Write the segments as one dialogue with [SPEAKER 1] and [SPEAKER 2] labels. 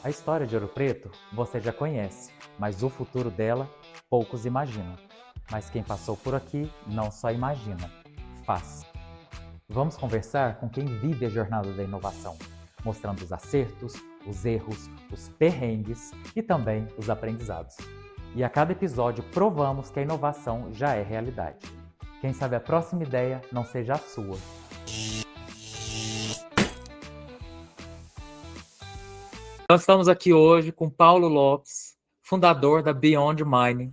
[SPEAKER 1] A história de Ouro Preto você já conhece, mas o futuro dela poucos imaginam. Mas quem passou por aqui não só imagina, faz. Vamos conversar com quem vive a jornada da inovação, mostrando os acertos, os erros, os perrengues e também os aprendizados. E a cada episódio provamos que a inovação já é realidade. Quem sabe a próxima ideia não seja a sua. Nós estamos aqui hoje com Paulo Lopes, fundador da Beyond Mining.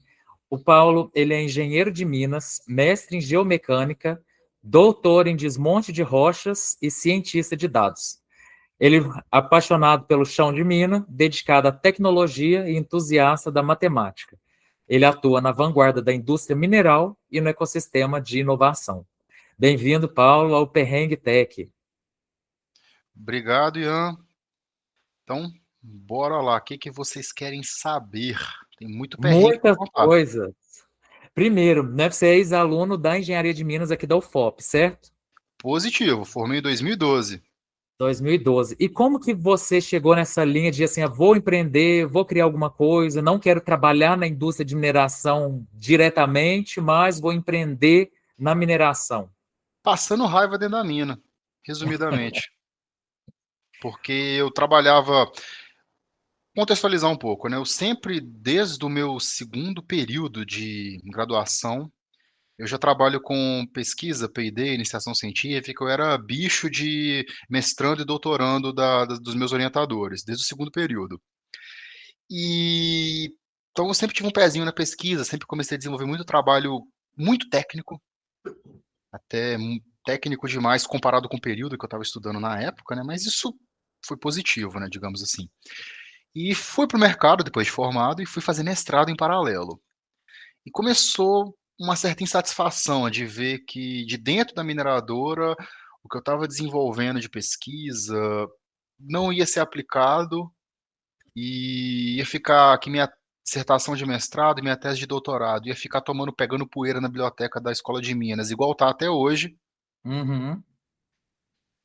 [SPEAKER 1] O Paulo, ele é engenheiro de minas, mestre em geomecânica, doutor em desmonte de rochas e cientista de dados. Ele é apaixonado pelo chão de mina, dedicado à tecnologia e entusiasta da matemática. Ele atua na vanguarda da indústria mineral e no ecossistema de inovação. Bem-vindo, Paulo, ao Perrengue Tech.
[SPEAKER 2] Obrigado, Ian. Então, bora lá. O que vocês querem saber? Tem muito perrengue para
[SPEAKER 1] Muitas
[SPEAKER 2] contar.
[SPEAKER 1] coisas. Primeiro, né, você é ex-aluno da Engenharia de Minas aqui da UFOP, certo?
[SPEAKER 2] Positivo, formei em 2012.
[SPEAKER 1] 2012. E como que você chegou nessa linha de assim, vou empreender, vou criar alguma coisa, não quero trabalhar na indústria de mineração diretamente, mas vou empreender na mineração?
[SPEAKER 2] Passando raiva dentro da mina, resumidamente. Porque eu trabalhava. Contextualizar um pouco, né? Eu sempre, desde o meu segundo período de graduação, eu já trabalho com pesquisa, P&D, iniciação científica. Eu era bicho de mestrando e doutorando dos meus orientadores, desde o segundo período. E então eu sempre tive um pezinho na pesquisa, sempre comecei a desenvolver muito trabalho muito técnico, até técnico demais comparado com o período que eu estava estudando na época, né? Mas isso foi positivo, né? Digamos assim. E fui para o mercado depois de formado e fui fazer mestrado em paralelo. E começou uma certa insatisfação de ver que de dentro da mineradora o que eu estava desenvolvendo de pesquisa não ia ser aplicado e ia ficar que minha dissertação de mestrado e minha tese de doutorado ia ficar pegando poeira na biblioteca da Escola de Minas, igual tá até hoje.
[SPEAKER 1] Uhum.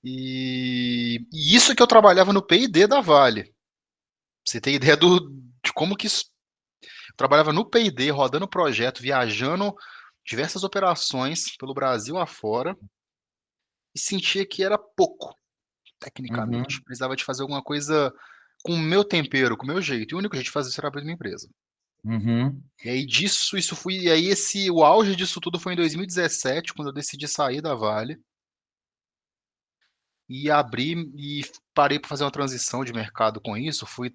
[SPEAKER 2] E isso que eu trabalhava no P&D da Vale. Pra você ter ideia de como que isso. Eu trabalhava no P&D, rodando projeto, viajando diversas operações pelo Brasil afora e sentia que era pouco, tecnicamente.
[SPEAKER 1] Uhum.
[SPEAKER 2] Precisava de fazer alguma coisa com o meu tempero, com o meu jeito. E o único jeito de fazer isso era abrir uma empresa.
[SPEAKER 1] Uhum.
[SPEAKER 2] E aí disso, isso fui, e aí o auge disso tudo foi em 2017, quando eu decidi sair da Vale e abrir e parei para fazer uma transição de mercado com isso. Fui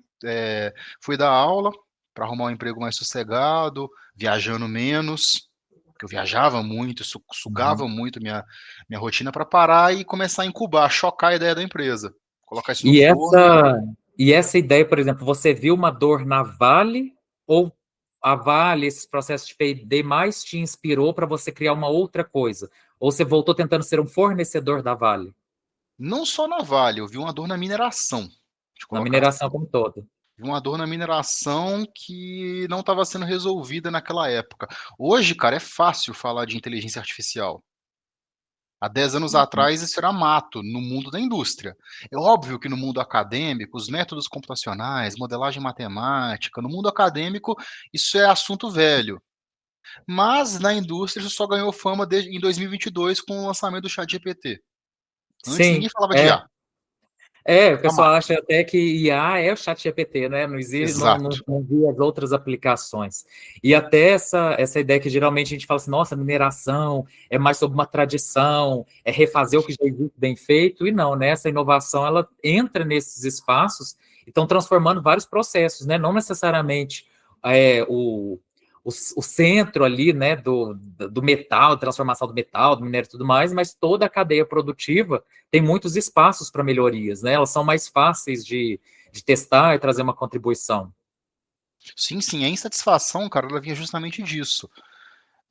[SPEAKER 2] dar aula para arrumar um emprego mais sossegado, viajando menos, porque eu viajava muito, sugava
[SPEAKER 1] Uhum.
[SPEAKER 2] muito minha rotina para parar e começar a incubar, chocar a ideia da empresa, colocar isso no
[SPEAKER 1] E
[SPEAKER 2] forno.
[SPEAKER 1] essa ideia, por exemplo, você viu uma dor na Vale ou a Vale, esses processos de P&D mais te inspirou para você criar uma outra coisa? Ou você voltou tentando ser um fornecedor da Vale,
[SPEAKER 2] Não só na Vale, eu vi uma dor na mineração, de
[SPEAKER 1] na
[SPEAKER 2] colocar
[SPEAKER 1] mineração
[SPEAKER 2] assim.
[SPEAKER 1] como um todo?
[SPEAKER 2] Vi uma dor na mineração que não estava sendo resolvida naquela época. Hoje, cara, é fácil falar de inteligência artificial. Há 10 anos
[SPEAKER 1] Uhum.
[SPEAKER 2] atrás, isso era mato no mundo da indústria. É óbvio que no mundo acadêmico, os métodos computacionais, modelagem matemática, no mundo acadêmico, isso é assunto velho. Mas na indústria, isso só ganhou fama em 2022 com o lançamento do ChatGPT. Antes ninguém
[SPEAKER 1] Sim,
[SPEAKER 2] falava de IA,
[SPEAKER 1] o
[SPEAKER 2] era
[SPEAKER 1] pessoal
[SPEAKER 2] mato.
[SPEAKER 1] acha até que IA é o chat GPT, né? Não existe,
[SPEAKER 2] Exato.
[SPEAKER 1] não vi as outras aplicações. E até essa ideia que geralmente a gente fala assim, nossa, mineração é mais sobre uma tradição, é refazer o que já existe bem feito, e não, né? Essa inovação, ela entra nesses espaços e estão transformando vários processos, né? Não necessariamente é, o, o centro ali, né, do metal, transformação do metal, do minério e tudo mais, mas toda a cadeia produtiva tem muitos espaços para melhorias, né? Elas são mais fáceis de testar e trazer uma contribuição.
[SPEAKER 2] Sim, sim, a insatisfação, cara, ela vinha justamente disso.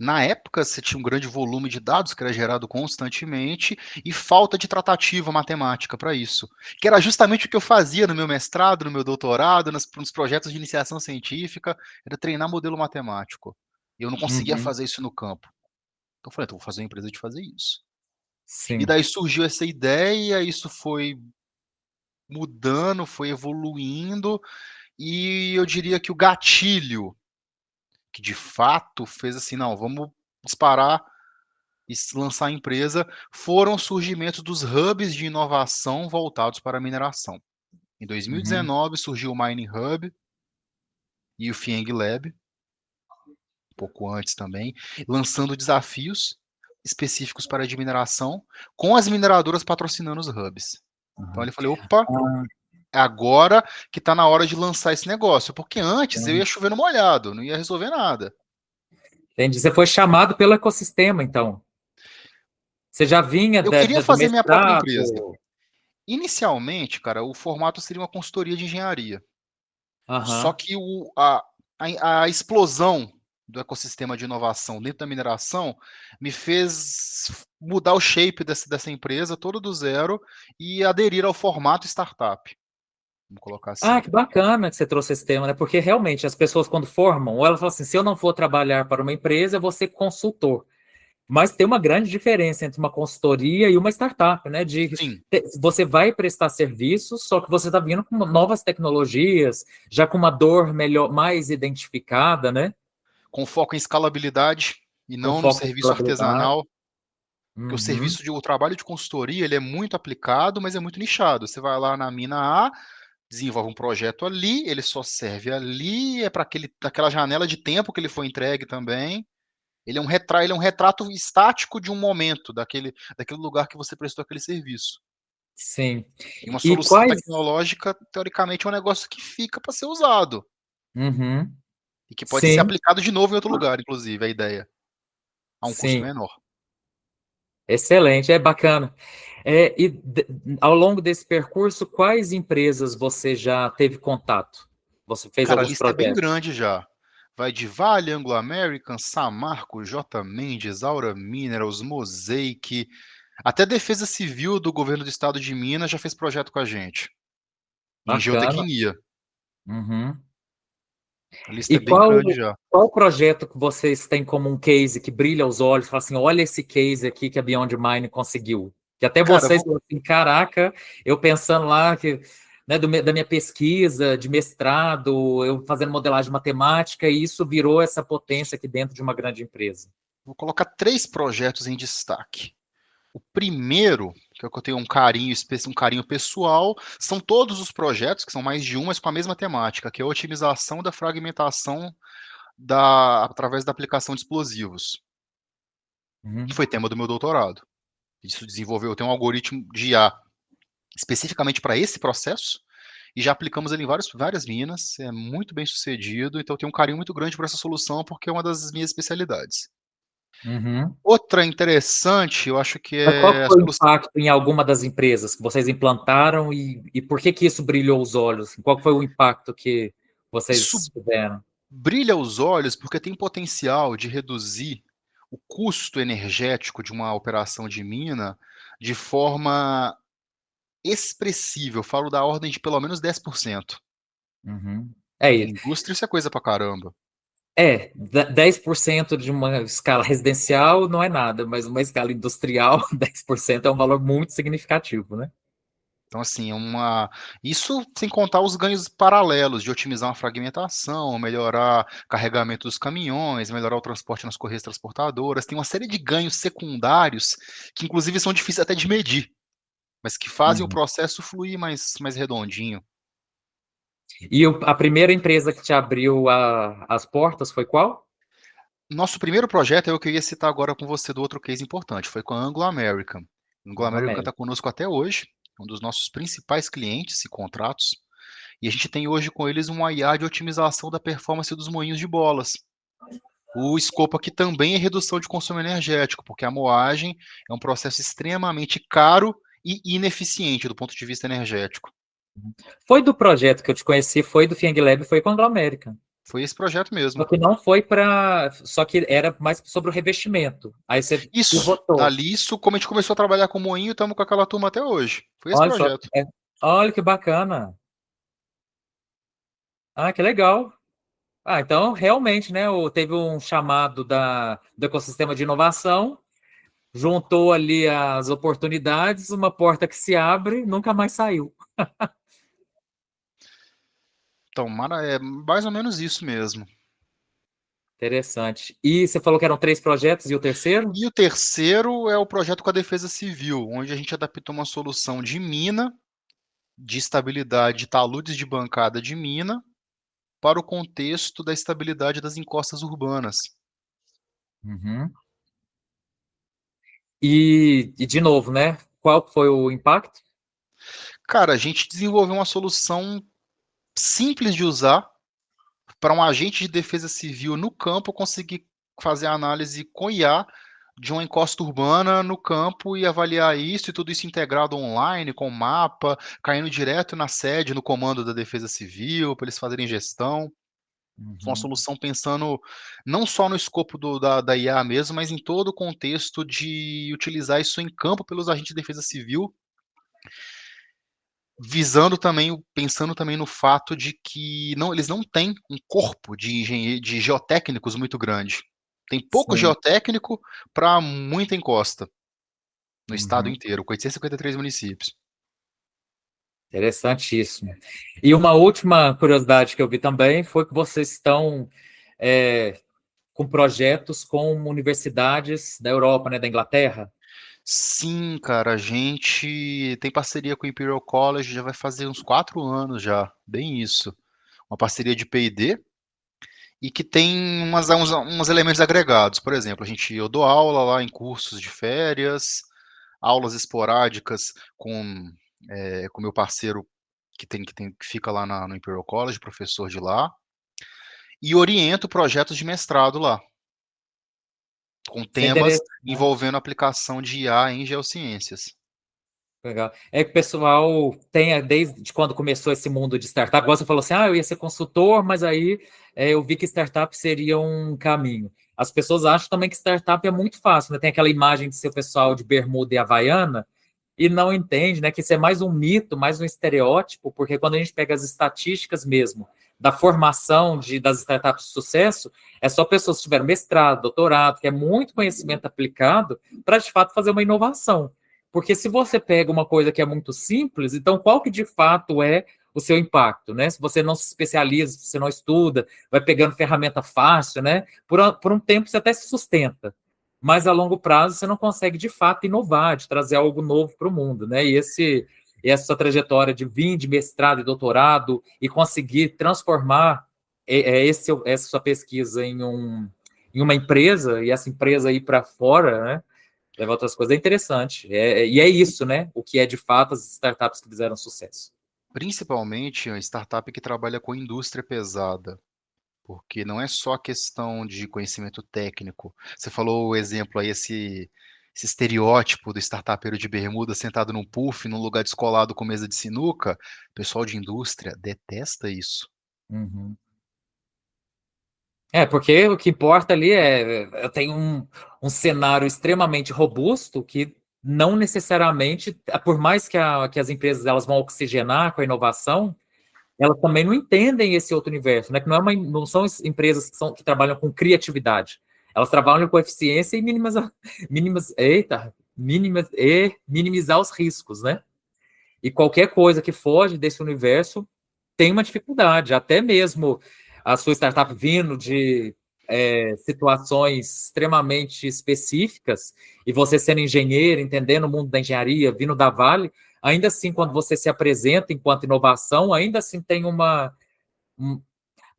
[SPEAKER 2] Na época, você tinha um grande volume de dados que era gerado constantemente e falta de tratativa matemática para isso, que era justamente o que eu fazia no meu mestrado, no meu doutorado, nos projetos de iniciação científica, era treinar modelo matemático. E eu não conseguia
[SPEAKER 1] Uhum,
[SPEAKER 2] fazer isso no campo. Então eu falei, então vou fazer uma empresa de fazer isso. E
[SPEAKER 1] sim.
[SPEAKER 2] daí surgiu essa ideia, isso foi mudando, foi evoluindo, e eu diria que o gatilho, que de fato fez assim, não, vamos disparar e lançar a empresa, foram o surgimento dos hubs de inovação voltados para a mineração. Em
[SPEAKER 1] Uhum.
[SPEAKER 2] 2019 surgiu o Mining Hub e o Fieng Lab, um pouco antes também, lançando desafios específicos para a de mineração, com as mineradoras patrocinando os hubs. Então ele falou, opa,
[SPEAKER 1] Ah,
[SPEAKER 2] é agora que está na hora de lançar esse negócio, porque antes eu
[SPEAKER 1] entendi.
[SPEAKER 2] ia chover no molhado, não ia resolver nada.
[SPEAKER 1] Entendi. Você foi chamado pelo ecossistema, então. Você já vinha
[SPEAKER 2] Eu queria
[SPEAKER 1] do
[SPEAKER 2] fazer minha própria
[SPEAKER 1] mestrado?
[SPEAKER 2] empresa. Inicialmente, cara, o formato seria uma consultoria de engenharia. Só
[SPEAKER 1] Aham.
[SPEAKER 2] que a explosão do ecossistema de inovação dentro da mineração me fez mudar o shape dessa empresa todo do zero e aderir ao formato startup. Vamos colocar
[SPEAKER 1] Ah,
[SPEAKER 2] assim.
[SPEAKER 1] que bacana que você trouxe esse tema, né? Porque realmente as pessoas, quando formam, ou elas falam assim: se eu não for trabalhar para uma empresa, eu vou ser consultor. Mas tem uma grande diferença entre uma consultoria e uma startup, né?
[SPEAKER 2] Sim,
[SPEAKER 1] Você vai prestar serviços, só que você está vindo com novas tecnologias, já com uma dor melhor, mais identificada, né?
[SPEAKER 2] com foco em escalabilidade e
[SPEAKER 1] Com
[SPEAKER 2] não no
[SPEAKER 1] foco em
[SPEAKER 2] serviço
[SPEAKER 1] escalabilidade.
[SPEAKER 2] artesanal. Porque
[SPEAKER 1] Uhum.
[SPEAKER 2] o trabalho de consultoria, ele é muito aplicado, mas é muito nichado. Você vai lá na mina A, desenvolve um projeto ali, ele só serve ali, é para aquela janela de tempo que ele foi entregue também. Ele é um retrato estático de um momento, daquele lugar que você prestou aquele serviço.
[SPEAKER 1] Sim.
[SPEAKER 2] E uma
[SPEAKER 1] E
[SPEAKER 2] solução
[SPEAKER 1] quais.
[SPEAKER 2] tecnológica, teoricamente, é um negócio que fica para ser usado
[SPEAKER 1] Uhum.
[SPEAKER 2] e que pode ser
[SPEAKER 1] Sim,
[SPEAKER 2] aplicado de novo em outro lugar, inclusive, a ideia, a um custo
[SPEAKER 1] sim.
[SPEAKER 2] menor.
[SPEAKER 1] Excelente, é bacana. Ao longo desse percurso, quais empresas você já teve contato? Você fez
[SPEAKER 2] Cara, a
[SPEAKER 1] alguns
[SPEAKER 2] lista é bem
[SPEAKER 1] projetos?
[SPEAKER 2] grande já. Vai de Vale, Anglo American, Samarco, J. Mendes, Aura Minerals, Mosaic, até Defesa Civil do governo do estado de Minas já fez projeto com a gente, em
[SPEAKER 1] Bacana.
[SPEAKER 2] geotecnia.
[SPEAKER 1] Uhum.
[SPEAKER 2] A lista
[SPEAKER 1] E
[SPEAKER 2] é bem grande já.
[SPEAKER 1] qual projeto que vocês têm como um case que brilha aos olhos? Fala assim, olha esse case aqui que a Beyond Mine conseguiu. Que até
[SPEAKER 2] Cara,
[SPEAKER 1] vocês falam assim, caraca, eu pensando lá que, né, da minha pesquisa de mestrado, eu fazendo modelagem matemática, e isso virou essa potência aqui dentro de uma grande empresa.
[SPEAKER 2] vou colocar três projetos em destaque. O primeiro, que é o que eu tenho um carinho, um carinho pessoal, são todos os projetos, que são mais de um, mas com a mesma temática, que é a otimização da fragmentação através da aplicação de explosivos, que
[SPEAKER 1] Uhum.
[SPEAKER 2] foi tema do meu doutorado. Isso desenvolveu, tem um algoritmo de IA especificamente para esse processo, e já aplicamos ele em várias minas, é muito bem sucedido, então eu tenho um carinho muito grande por essa solução, porque é uma das minhas especialidades.
[SPEAKER 1] Uhum.
[SPEAKER 2] Outra interessante, eu acho que
[SPEAKER 1] Mas qual
[SPEAKER 2] é a
[SPEAKER 1] foi o
[SPEAKER 2] solução.
[SPEAKER 1] impacto em alguma das empresas que vocês implantaram e por que que isso brilhou os olhos? Qual foi o impacto que
[SPEAKER 2] Isso
[SPEAKER 1] vocês tiveram?
[SPEAKER 2] brilha os olhos porque tem potencial de reduzir o custo energético de uma operação de mina de forma expressiva. Eu falo da ordem de pelo menos 10%.
[SPEAKER 1] Uhum.
[SPEAKER 2] Para a indústria, isso é coisa para caramba.
[SPEAKER 1] 10% de uma escala residencial não é nada, mas uma escala industrial, 10% é um valor muito significativo, né?
[SPEAKER 2] Então, assim, isso sem contar os ganhos paralelos de otimizar uma fragmentação, melhorar o carregamento dos caminhões, melhorar o transporte nas correias transportadoras. Tem uma série de ganhos secundários que, inclusive, são difíceis até de medir, mas que fazem o
[SPEAKER 1] Uhum.
[SPEAKER 2] processo fluir mais redondinho.
[SPEAKER 1] E a primeira empresa que te abriu as portas foi qual?
[SPEAKER 2] Nosso primeiro projeto é o que eu ia citar agora com você do outro case importante, foi com a Anglo American. A Anglo
[SPEAKER 1] Anglo
[SPEAKER 2] American está
[SPEAKER 1] American.
[SPEAKER 2] conosco até hoje, um dos nossos principais clientes e contratos. E a gente tem hoje com eles um IA de otimização da performance dos moinhos de bolas. O escopo aqui também é redução de consumo energético, porque a moagem é um processo extremamente caro e ineficiente do ponto de vista energético.
[SPEAKER 1] Foi do projeto que eu te conheci, foi do Fieng Lab, foi com a Anglo American.
[SPEAKER 2] Foi esse projeto
[SPEAKER 1] Só
[SPEAKER 2] mesmo.
[SPEAKER 1] que não foi para. Só que era mais sobre o revestimento. Aí você
[SPEAKER 2] Isso,
[SPEAKER 1] pivotou.
[SPEAKER 2] dali, como a gente começou a trabalhar com moinho, estamos com aquela turma até hoje. Foi esse
[SPEAKER 1] Olha só.
[SPEAKER 2] projeto.
[SPEAKER 1] Olha que bacana. Ah, que legal. Ah, então realmente, né? Teve um chamado do ecossistema de inovação, juntou ali as oportunidades, uma porta que se abre, nunca mais saiu.
[SPEAKER 2] Então, é mais ou menos isso mesmo.
[SPEAKER 1] Interessante. E você falou que eram 3 projetos, e o terceiro?
[SPEAKER 2] E o terceiro é o projeto com a Defesa Civil, onde a gente adaptou uma solução de mina, de estabilidade de taludes de bancada de mina, para o contexto da estabilidade das encostas urbanas.
[SPEAKER 1] Uhum. E de novo, né? Qual foi o impacto?
[SPEAKER 2] Cara, a gente desenvolveu uma solução simples de usar para um agente de defesa civil no campo conseguir fazer a análise com IA de uma encosta urbana no campo e avaliar isso, e tudo isso integrado online, com mapa, caindo direto na sede, no comando da Defesa Civil, para eles fazerem gestão. Foi uma
[SPEAKER 1] Uhum.
[SPEAKER 2] solução pensando não só no escopo da IA mesmo, mas em todo o contexto de utilizar isso em campo pelos agentes de defesa civil, visando também, pensando também no fato de que eles não têm um corpo de geotécnicos muito grande. Tem pouco
[SPEAKER 1] Sim.
[SPEAKER 2] geotécnico para muita encosta no estado
[SPEAKER 1] Uhum.
[SPEAKER 2] inteiro, com 853 municípios.
[SPEAKER 1] Interessantíssimo. E uma última curiosidade que eu vi também foi que vocês estão com projetos com universidades da Europa, né, da Inglaterra.
[SPEAKER 2] Sim, cara, a gente tem parceria com o Imperial College, já vai fazer uns 4 anos já, bem isso. Uma parceria de P&D e que tem uns elementos agregados. Por exemplo, eu dou aula lá em cursos de férias, aulas esporádicas com meu parceiro que fica lá no Imperial College, professor de lá, e oriento projetos de mestrado lá, com
[SPEAKER 1] Isso é
[SPEAKER 2] temas
[SPEAKER 1] interessante.
[SPEAKER 2] envolvendo aplicação de IA em geociências.
[SPEAKER 1] Legal. É que o pessoal tem, desde quando começou esse mundo de startup, igual você falou assim, eu ia ser consultor, mas aí eu vi que startup seria um caminho. As pessoas acham também que startup é muito fácil, né? Tem aquela imagem de ser o pessoal de bermuda e havaiana, e não entende, né, que isso é mais um mito, mais um estereótipo, porque quando a gente pega as estatísticas mesmo da formação das startups de sucesso, é só pessoas que tiveram mestrado, doutorado, que é muito conhecimento aplicado para, de fato, fazer uma inovação. Porque se você pega uma coisa que é muito simples, então qual que de fato é o seu impacto, né? Se você não se especializa, se você não estuda, vai pegando ferramenta fácil, né? Por um tempo você até se sustenta, mas a longo prazo você não consegue de fato inovar, de trazer algo novo para o mundo, né? E essa trajetória de vir de mestrado e doutorado e conseguir transformar essa sua pesquisa em uma empresa, e essa empresa ir para fora, né? Levar outras coisas é interessante. E é isso, né? O que é de fato as startups que fizeram sucesso.
[SPEAKER 2] Principalmente a startup que trabalha com indústria pesada, porque não é só questão de conhecimento técnico. Você falou o exemplo aí, esse estereótipo do startupeiro de bermuda sentado num puff, num lugar descolado com mesa de sinuca. O pessoal de indústria detesta isso.
[SPEAKER 1] Uhum. Porque o que importa ali eu tenho um cenário extremamente robusto que não necessariamente, por mais que as empresas elas vão oxigenar com a inovação, elas também não entendem esse outro universo, né? Que não são empresas que trabalham com criatividade. Elas trabalham com eficiência e minimizar os riscos, né? E qualquer coisa que foge desse universo tem uma dificuldade, até mesmo a sua startup vindo de situações extremamente específicas, e você sendo engenheiro, entendendo o mundo da engenharia, vindo da Vale, ainda assim, quando você se apresenta enquanto inovação, ainda assim tem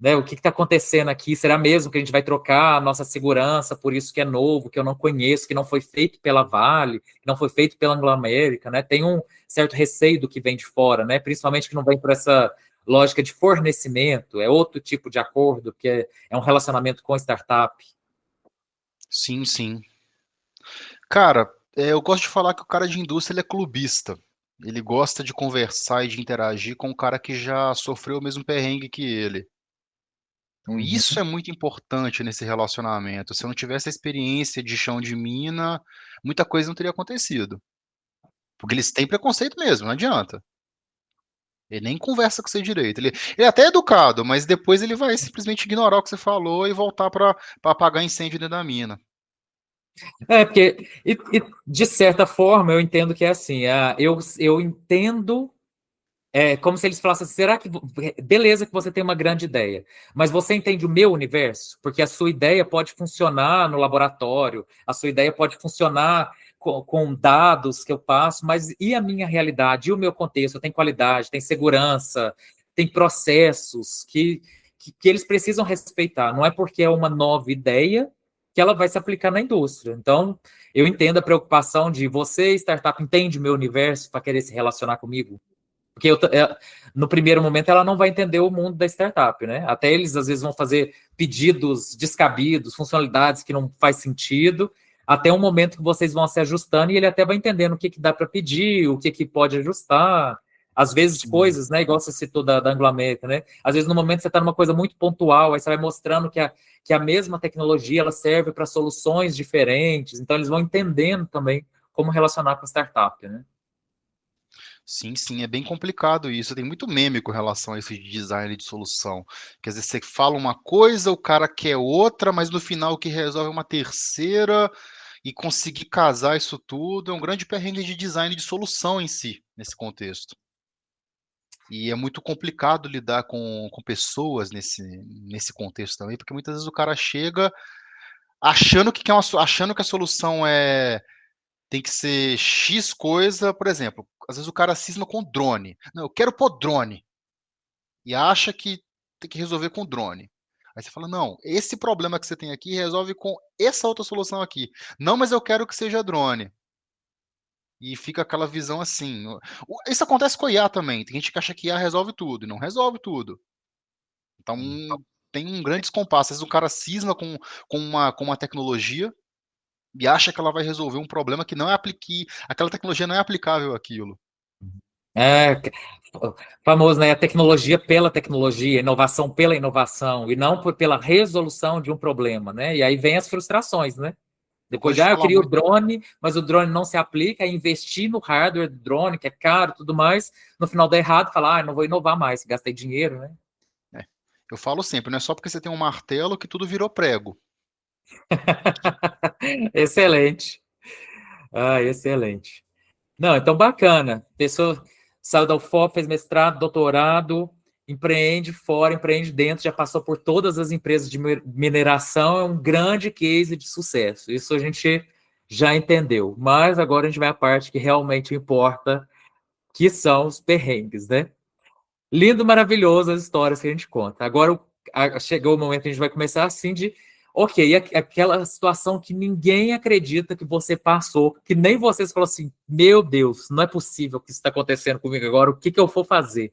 [SPEAKER 1] né, o que está acontecendo aqui? Será mesmo que a gente vai trocar a nossa segurança por isso que é novo, que eu não conheço, que não foi feito pela Vale, que não foi feito pela Anglo-América, né? Tem um certo receio do que vem de fora, né? Principalmente que não vem por essa lógica de fornecimento, é outro tipo de acordo, que é um relacionamento com startup.
[SPEAKER 2] Sim, sim. Cara, eu gosto de falar que o cara de indústria ele é clubista. Ele gosta de conversar e de interagir com um cara que já sofreu o mesmo perrengue que ele. Então, isso
[SPEAKER 1] Uhum.
[SPEAKER 2] é muito importante nesse relacionamento. Se eu não tivesse a experiência de chão de mina, muita coisa não teria acontecido. Porque eles têm preconceito mesmo, não adianta. Ele nem conversa com você direito. Ele é até educado, mas depois ele vai simplesmente ignorar o que você falou e voltar para apagar incêndio dentro da mina.
[SPEAKER 1] Porque, de certa forma, eu entendo que é assim, eu entendo É como se eles falassem, será que... Beleza que você tem uma grande ideia, mas você entende o meu universo? Porque a sua ideia pode funcionar no laboratório, a sua ideia pode funcionar com dados que eu passo, mas e a minha realidade, e o meu contexto? Tem qualidade, tem segurança, tem processos que eles precisam respeitar. Não é porque é uma nova ideia que ela vai se aplicar na indústria. Então, eu entendo a preocupação de você, startup, entende o meu universo para querer se relacionar comigo? Porque no primeiro momento ela não vai entender o mundo da startup, né? Até eles às vezes vão fazer pedidos descabidos, funcionalidades que não faz sentido, até um momento que vocês vão se ajustando e ele até vai entendendo o que, que dá para pedir, o que, que pode ajustar. Às vezes
[SPEAKER 2] Sim.
[SPEAKER 1] coisas, né? Igual você citou da Anglameta, né? Às vezes no momento você está numa coisa muito pontual, aí você vai mostrando que a mesma tecnologia ela serve para soluções diferentes, então eles vão entendendo também como relacionar com a startup, né?
[SPEAKER 2] Sim, sim, é bem complicado isso. Tem muito meme com relação a isso de design de solução. Quer dizer, você fala uma coisa, o cara quer outra, mas no final o que resolve é uma terceira, e conseguir casar isso tudo é um grande perrengue de design de solução em si, nesse contexto. E é muito complicado lidar com pessoas nesse contexto também, porque muitas vezes o cara chega achando que achando que a solução tem que ser X coisa, por exemplo, às vezes o cara cisma com drone. Não, eu quero pôr drone. E acha que tem que resolver com drone. Aí você fala, não, esse problema que você tem aqui resolve com essa outra solução aqui. Não, mas eu quero que seja drone. E fica aquela visão assim. Isso acontece com a IA também. Tem gente que acha que IA resolve tudo, e não resolve tudo. Então, tem um grande descompasso. Às vezes o cara cisma com uma tecnologia e acha que ela vai resolver um problema que não é aquela tecnologia não é aplicável àquilo.
[SPEAKER 1] É famoso, né? A tecnologia pela tecnologia, inovação pela inovação, e não pela resolução de um problema, né? E aí vem as frustrações, né?
[SPEAKER 2] Eu
[SPEAKER 1] Depois
[SPEAKER 2] gosto
[SPEAKER 1] de,
[SPEAKER 2] de
[SPEAKER 1] eu
[SPEAKER 2] falar
[SPEAKER 1] queria o
[SPEAKER 2] muito.
[SPEAKER 1] drone, mas o drone não se aplica, aí investir no hardware do drone, que é caro e tudo mais, no final dá errado, falar, não vou inovar mais, gastei dinheiro, né?
[SPEAKER 2] É, eu falo sempre, não é só porque você tem um martelo que tudo virou prego.
[SPEAKER 1] Excelente. Ah, excelente. Não, então bacana. Pessoa saiu da UFOP, fez mestrado, doutorado, empreende fora, empreende dentro, já passou por todas as empresas de mineração, é um grande case de sucesso. Isso a gente já entendeu. Mas agora a gente vai à parte que realmente importa, que são os perrengues, né? Lindo, maravilhoso as histórias que a gente conta. Agora chegou o momento que a gente vai começar assim de, ok, aquela situação que ninguém acredita que você passou, que nem vocês falou assim, meu Deus, não é possível que isso está acontecendo comigo agora, o que que eu vou fazer?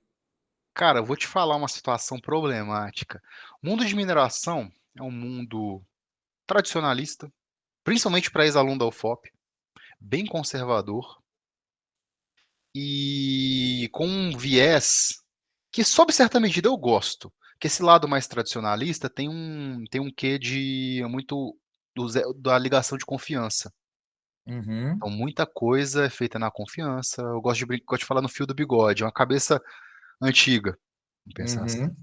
[SPEAKER 2] Cara, eu vou te falar uma situação problemática. O mundo de mineração é um mundo tradicionalista, principalmente para ex-aluno da UFOP, bem conservador e com um viés que, sob certa medida, eu gosto. Que esse lado mais tradicionalista tem um quê de muito da ligação de confiança.
[SPEAKER 1] Uhum,
[SPEAKER 2] Então, muita coisa é feita na confiança. Eu gosto de falar no fio do bigode, é uma cabeça antiga, vamos pensar assim.
[SPEAKER 1] uhum,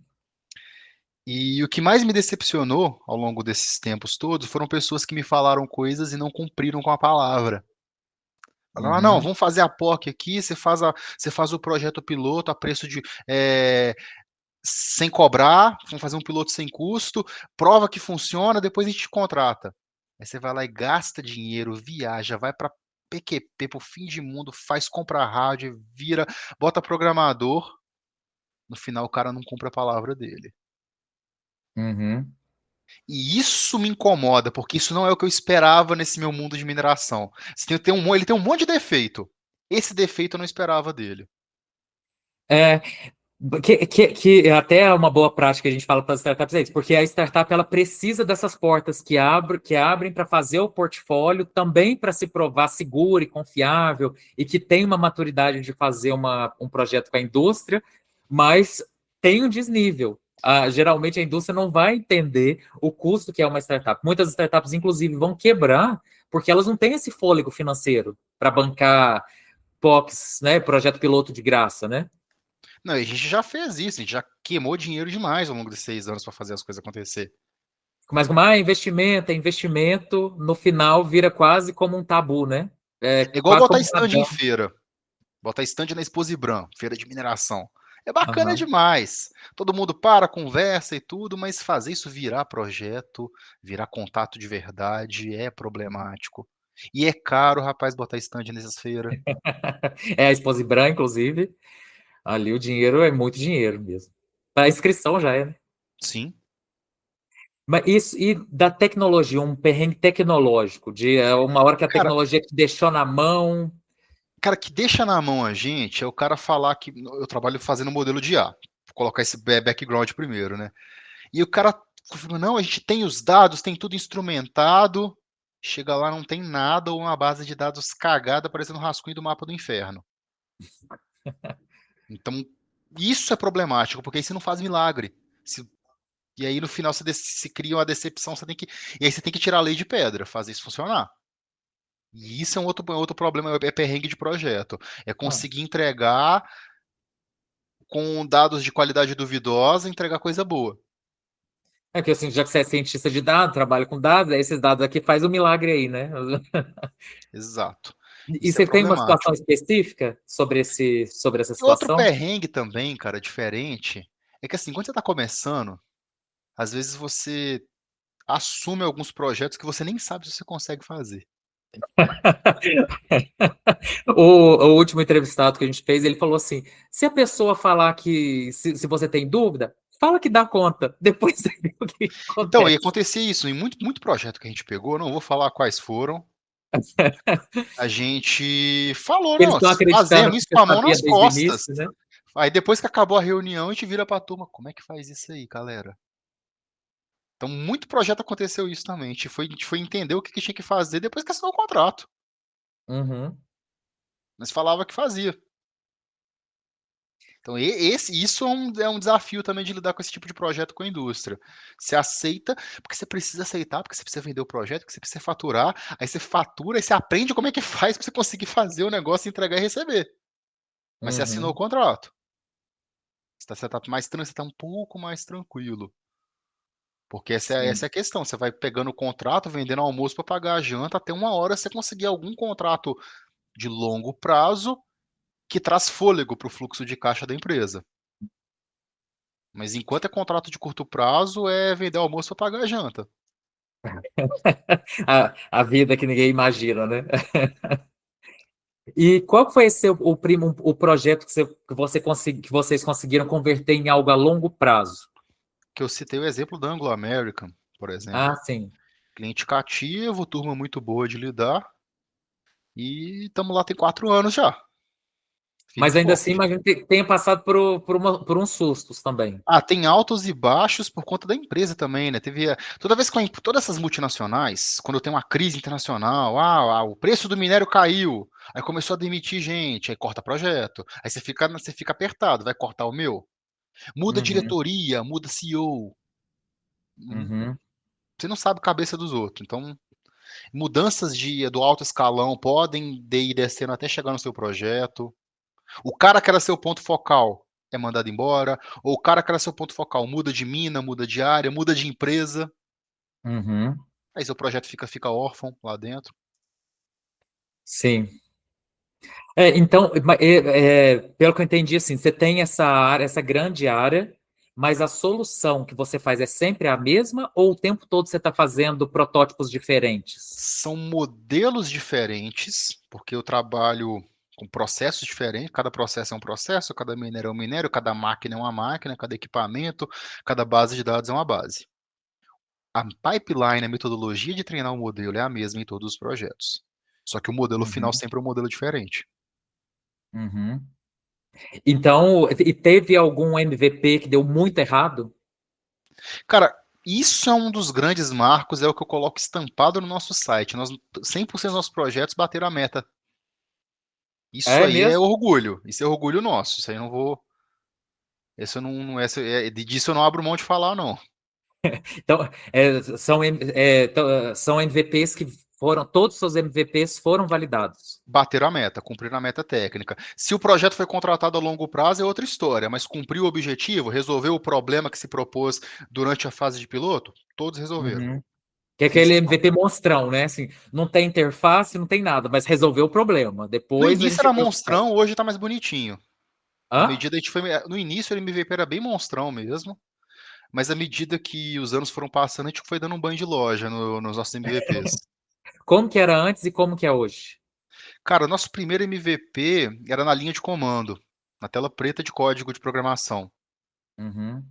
[SPEAKER 2] E o que mais me decepcionou ao longo desses tempos todos foram pessoas que me falaram coisas e não cumpriram com a palavra. Falaram, ah, não,
[SPEAKER 1] uhum,
[SPEAKER 2] vamos fazer a POC aqui, você faz o projeto piloto a preço de sem cobrar, vamos fazer um piloto sem custo, prova que funciona, depois a gente te contrata. Aí você vai lá e gasta dinheiro, viaja, vai para PQP, pro fim de mundo, faz compra rádio, vira, bota programador, no final o cara não cumpre a palavra dele.
[SPEAKER 1] uhum.
[SPEAKER 2] E isso me incomoda, porque isso não é o que eu esperava nesse meu mundo de mineração. Ele tem um monte de defeito. Esse defeito eu não esperava dele.
[SPEAKER 1] É, que até é uma boa prática que a gente fala para as startups, é isso, porque a startup ela precisa dessas portas que abrem para fazer o portfólio, também para se provar seguro e confiável, e que tem uma maturidade de fazer um projeto com a indústria, mas tem um desnível. Geralmente a indústria não vai entender o custo que é uma startup. Muitas startups, inclusive, vão quebrar porque elas não têm esse fôlego financeiro para bancar POCs, né, projeto piloto de graça, né?
[SPEAKER 2] Não, e a gente já fez isso, a gente já queimou dinheiro demais ao longo desses 6 anos para fazer as coisas acontecer.
[SPEAKER 1] Mas como é investimento, no final vira quase como um tabu, né? É
[SPEAKER 2] É igual
[SPEAKER 1] quase
[SPEAKER 2] botar
[SPEAKER 1] como um
[SPEAKER 2] stand em
[SPEAKER 1] padrão.
[SPEAKER 2] feira. Botar stand na Exposibram, feira de mineração. É bacana
[SPEAKER 1] Aham.
[SPEAKER 2] demais. Todo mundo para, conversa e tudo, mas fazer isso virar projeto, virar contato de verdade, é problemático. E é caro, rapaz, botar stand nessas feiras.
[SPEAKER 1] É a Exposibran, inclusive. Ali o dinheiro é muito dinheiro mesmo. A inscrição já é, né?
[SPEAKER 2] Sim.
[SPEAKER 1] Mas isso, e da tecnologia, um perrengue tecnológico, de uma hora que a
[SPEAKER 2] Cara,
[SPEAKER 1] tecnologia te deixou na mão.
[SPEAKER 2] cara, que deixa na mão a gente é o cara falar que eu trabalho fazendo modelo de IA. Vou colocar esse background primeiro, né? E o cara falou, não, a gente tem os dados, tem tudo instrumentado. Chega lá, não tem nada, ou uma base de dados cagada, parecendo um rascunho do mapa do inferno. Então, isso é problemático, porque aí você não faz milagre. E aí, no final, se cria uma decepção, e aí você tem que tirar a lei de pedra, fazer isso funcionar. E isso é um outro problema, é perrengue de projeto. É
[SPEAKER 1] Ah,
[SPEAKER 2] conseguir entregar com dados de qualidade duvidosa, entregar coisa boa.
[SPEAKER 1] é que assim, já que você é cientista de dados, trabalha com dados, aí esses dados aqui faz o milagre aí, né?
[SPEAKER 2] Exato.
[SPEAKER 1] E
[SPEAKER 2] Isso é
[SPEAKER 1] você tem uma situação
[SPEAKER 2] problemático.
[SPEAKER 1] específica sobre essa
[SPEAKER 2] E outro
[SPEAKER 1] situação?
[SPEAKER 2] perrengue também, cara, diferente, é que assim, quando você está começando, às vezes você assume alguns projetos que você nem sabe se você consegue fazer.
[SPEAKER 1] O último entrevistado que a gente fez, ele falou assim: se a pessoa falar que se você tem dúvida, fala que dá conta. Depois você vê o que
[SPEAKER 2] Então, e
[SPEAKER 1] acontece.
[SPEAKER 2] acontecia isso em muito projeto que a gente pegou, não vou falar quais foram. A gente falou,
[SPEAKER 1] Eles
[SPEAKER 2] não,
[SPEAKER 1] estão acreditando
[SPEAKER 2] fazemos
[SPEAKER 1] que
[SPEAKER 2] isso
[SPEAKER 1] você
[SPEAKER 2] com a mão
[SPEAKER 1] sabia
[SPEAKER 2] nas
[SPEAKER 1] desde o
[SPEAKER 2] costas.
[SPEAKER 1] início, né?
[SPEAKER 2] Aí depois que acabou a reunião, a gente vira pra turma, como é que faz isso aí, galera? Então, muito projeto aconteceu isso também. A gente foi entender o que tinha que fazer depois que assinou o contrato.
[SPEAKER 1] Uhum,
[SPEAKER 2] Mas falava que fazia. Então, isso é um desafio também de lidar com esse tipo de projeto com a indústria. Você aceita, porque você precisa aceitar, porque você precisa vender o projeto, porque você precisa faturar, aí você fatura, aí você aprende como é que faz para você conseguir fazer o negócio, entregar e receber. Mas você assinou o
[SPEAKER 1] uhum,
[SPEAKER 2] contrato. Você tá um pouco mais tranquilo. Porque essa é
[SPEAKER 1] sim.
[SPEAKER 2] a questão. Você vai pegando o contrato, vendendo almoço para pagar a janta, até uma hora você conseguir algum contrato de longo prazo que traz fôlego para o fluxo de caixa da empresa. Mas enquanto é contrato de curto prazo, é vender almoço para pagar a janta.
[SPEAKER 1] A vida que ninguém imagina, né? E qual foi esse o projeto que vocês conseguiram converter em algo a longo prazo?
[SPEAKER 2] Que eu citei o exemplo da Anglo American, por
[SPEAKER 1] Ah,
[SPEAKER 2] exemplo.
[SPEAKER 1] sim.
[SPEAKER 2] Cliente cativo, turma muito boa de lidar, e estamos lá tem 4 anos já, firme e
[SPEAKER 1] Mas ainda assim,
[SPEAKER 2] forte.
[SPEAKER 1] imagino que tenha passado por uns sustos também.
[SPEAKER 2] Ah, tem altos e baixos por conta da empresa também, né? Toda vez que todas essas multinacionais, quando tem uma crise internacional, o preço do minério caiu, aí começou a demitir gente, aí corta projeto, aí você fica apertado, vai cortar o meu? Muda
[SPEAKER 1] Uhum,
[SPEAKER 2] diretoria, muda CEO,
[SPEAKER 1] uhum,
[SPEAKER 2] você não sabe a cabeça dos outros. Então, mudanças do alto escalão podem ir descendo até chegar no seu projeto. O cara que era seu ponto focal é mandado embora, ou o cara que era seu ponto focal muda de mina, muda de área, muda de empresa.
[SPEAKER 1] uhum.
[SPEAKER 2] Aí seu projeto fica órfão lá dentro.
[SPEAKER 1] Sim. Então, pelo que eu entendi, assim, você tem essa área, essa grande área, mas a solução que você faz é sempre a mesma, ou o tempo todo você está fazendo protótipos diferentes?
[SPEAKER 2] São modelos diferentes, porque eu trabalho com processos diferentes, cada processo é um processo, cada minério é um minério, cada máquina é uma máquina, cada equipamento, cada base de dados é uma base. A pipeline, a metodologia de treinar o modelo é a mesma em todos os projetos. Só que o modelo final
[SPEAKER 1] Uhum,
[SPEAKER 2] sempre é um modelo diferente.
[SPEAKER 1] uhum. Então, e teve algum MVP que deu muito errado?
[SPEAKER 2] Cara, isso é um dos grandes marcos, é o que eu coloco estampado no nosso site. 100% dos nossos projetos bateram a meta. Isso
[SPEAKER 1] É
[SPEAKER 2] aí é
[SPEAKER 1] mesmo?
[SPEAKER 2] orgulho. Isso é orgulho nosso. Isso aí eu não vou. Isso eu não disso eu não abro mão de falar, não.
[SPEAKER 1] Então, são MVPs que foram, todos os seus MVPs foram validados.
[SPEAKER 2] Bateram a meta, cumpriram a meta técnica. Se o projeto foi contratado a longo prazo, é outra história, mas cumpriu o objetivo, resolveu o problema que se propôs durante a fase de piloto, todos resolveram.
[SPEAKER 1] Uhum. Que é
[SPEAKER 2] Fiz.
[SPEAKER 1] aquele MVP monstrão, né? Assim, não tem interface, não tem nada, mas resolveu o problema.
[SPEAKER 2] No
[SPEAKER 1] Depois a
[SPEAKER 2] início
[SPEAKER 1] gente
[SPEAKER 2] era
[SPEAKER 1] viu o que faz.
[SPEAKER 2] monstrão, hoje tá mais bonitinho. À
[SPEAKER 1] Hã?
[SPEAKER 2] medida que a gente foi. No início o MVP era bem monstrão mesmo, mas à medida que os anos foram passando, a gente foi dando um banho de loja nos nossos MVPs.
[SPEAKER 1] Como que era antes e como que é hoje?
[SPEAKER 2] Cara, o nosso primeiro MVP era na linha de comando, na tela preta de código de programação.
[SPEAKER 1] Uhum.